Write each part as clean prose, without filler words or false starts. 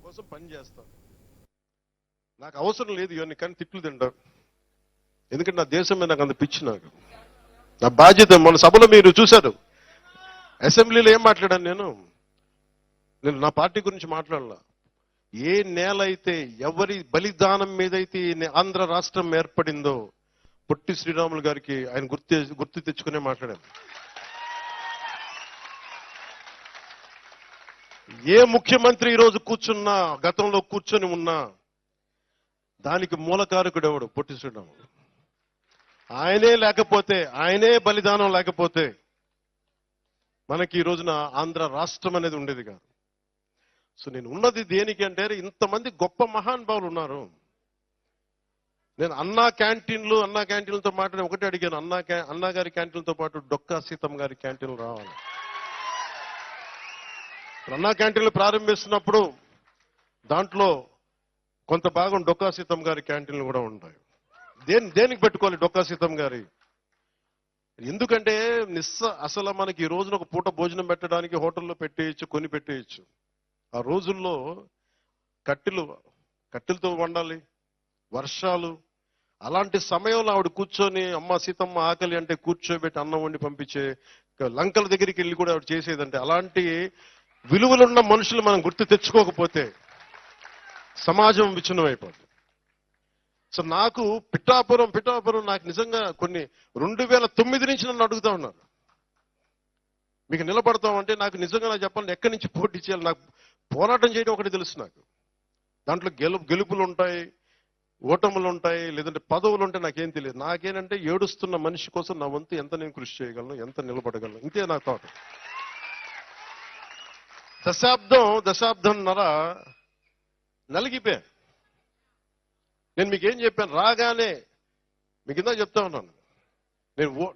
కోసం పని చేస్తాను. నాకు అవసరం లేదు ఇవన్నీ, కానీ తిట్లు తింటా. ఎందుకంటే నా దేశం మీద నాకు అంత పిచ్చి. నాకు నా బాధ్యత. మన సభలో మీరు చూశారు, అసెంబ్లీలో ఏం మాట్లాడాను నేను నా పార్టీ గురించి మాట్లాడలా. ఏ నేల అయితే, ఎవరి బలిదానం మీదైతే ఆంధ్ర రాష్ట్రం ఏర్పడిందో పొట్టి శ్రీరాములు గారికి ఆయన గుర్తు తెచ్చుకునే మాట్లాడాను. ఏ ముఖ్యమంత్రి ఈరోజు కూర్చున్నా, గతంలో కూర్చొని ఉన్నా, దానికి మూలకారకుడు ఎవడు? పొట్టి శ్రీరాములు. ఆయనే లేకపోతే, ఆయనే బలిదానం లేకపోతే మనకి ఈ రోజున ఆంధ్ర రాష్ట్రం అనేది ఉండేది కాదు. సో నేను ఉన్నది దేనికి అంటే, ఇంతమంది గొప్ప మహానుభావులు ఉన్నారు. నేను అన్నా క్యాంటీన్లతో మాట్లాడి ఒకటే అడిగాను, అన్నా గారి క్యాంటీన్లతో పాటు డొక్కా సీతమ్మ గారి క్యాంటీన్లు రావాలి. అన్నా క్యాంటీన్లు ప్రారంభిస్తున్నప్పుడు దాంట్లో కొంత భాగం డొక్కా సీతమ్మ గారి క్యాంటీన్లు కూడా ఉంటాయి. దేనికి పెట్టుకోవాలి డొక్కా సీతమ్మ గారి? ఎందుకంటే అసలు మనకి ఈ రోజున ఒక పూట భోజనం పెట్టడానికి హోటల్లో పెట్టేయచ్చు, కొని పెట్టేయచ్చు. ఆ రోజుల్లో కట్టెలతో వండాలి, వర్షాలు. అలాంటి సమయంలో ఆవిడ కూర్చొని అమ్మ సీతమ్మ ఆకలి అంటే కూర్చోబెట్టి అన్నం వండి పంపించే, లంకల దగ్గరికి వెళ్ళి కూడా ఆవిడ చేసేదంటే, అలాంటి విలువలున్న మనుషులు మనం గుర్తు తెచ్చుకోకపోతే సమాజం విచ్ఛిన్నం అయిపోతుంది. సో నాకు పిఠాపురం నాకు నిజంగా కొన్ని 2009 నుంచి నన్ను అడుగుతా ఉన్నారు, మీకు నిలబడతామంటే. నాకు నిజంగా నాకు చెప్పాలి, ఎక్కడి నుంచి పోటీ చేయాలి? నాకు పోరాటం చేయడం ఒకటి తెలుసు. నాకు దాంట్లో గెలుపులు ఉంటాయి, ఓటములు ఉంటాయి, లేదంటే పదవులు ఉంటాయి. నాకేం తెలియదు. నాకేంటంటే ఏడుస్తున్న మనిషి కోసం నా వంతు ఎంత నేను కృషి చేయగలను, ఎంత నిలబడగలను, ఇంతే నా థాట్. దశాబ్దంన్నర నలిగిపోయా. నేను మీకేం చెప్పాను? రాగానే మీకు ఇందాక చెప్తా ఉన్నాను,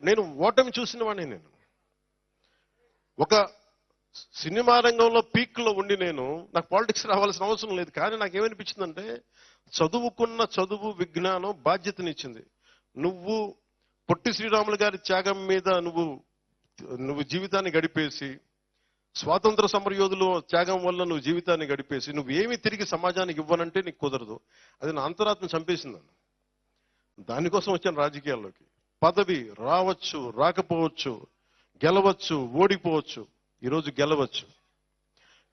నేను ఓటమి చూసిన వాడిని. నేను ఒక సినిమా రంగంలో పీక్లో ఉండి నాకు పాలిటిక్స్ రావాల్సిన అవసరం లేదు. కానీ నాకేమనిపించిందంటే, చదువు విజ్ఞానం బాధ్యతనిచ్చింది. నువ్వు పొట్టి శ్రీరాములు గారి త్యాగం మీద నువ్వు జీవితాన్ని గడిపేసి, స్వాతంత్ర సమరయోధులు త్యాగం వల్ల నువ్వు జీవితాన్ని గడిపేసి, నువ్వేమి తిరిగి సమాజానికి ఇవ్వనంటే నీకు కుదరదు. అది నా అంతరాత్మ చంపేసిందని. దానికోసం వచ్చాను రాజకీయాల్లోకి. పదవి రావచ్చు, రాకపోవచ్చు, గెలవచ్చు, ఓడిపోవచ్చు. ఈరోజు గెలవచ్చు,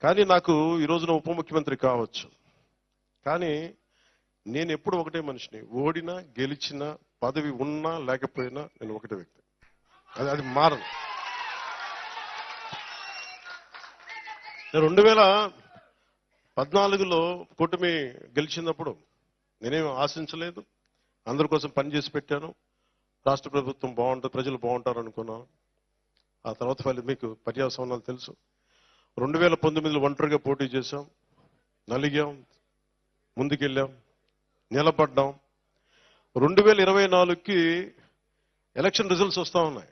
కానీ నాకు ఈ రోజున ఉప ముఖ్యమంత్రి కావచ్చు. కానీ నేను ఎప్పుడు ఒకటే మనిషిని. ఓడినా గెలిచినా, పదవి ఉన్నా లేకపోయినా నేను ఒకటే వ్యక్తి. అది మారదు. 2014లో కూటమి గెలిచినప్పుడు నేనేం ఆశించలేదు. అందరి కోసం పనిచేసి పెట్టాను. రాష్ట్ర ప్రభుత్వం బాగుంటుంది, ప్రజలు బాగుంటారు అనుకున్నాను. ఆ తర్వాత మీకు పర్యావసనాలు తెలుసు. 2019లో ఒంటరిగా పోటీ చేశాం, నలిగాం, ముందుకెళ్ళాం, నిలబడ్డాం. 2024కి ఎలక్షన్ రిజల్ట్స్ వస్తా ఉన్నాయి.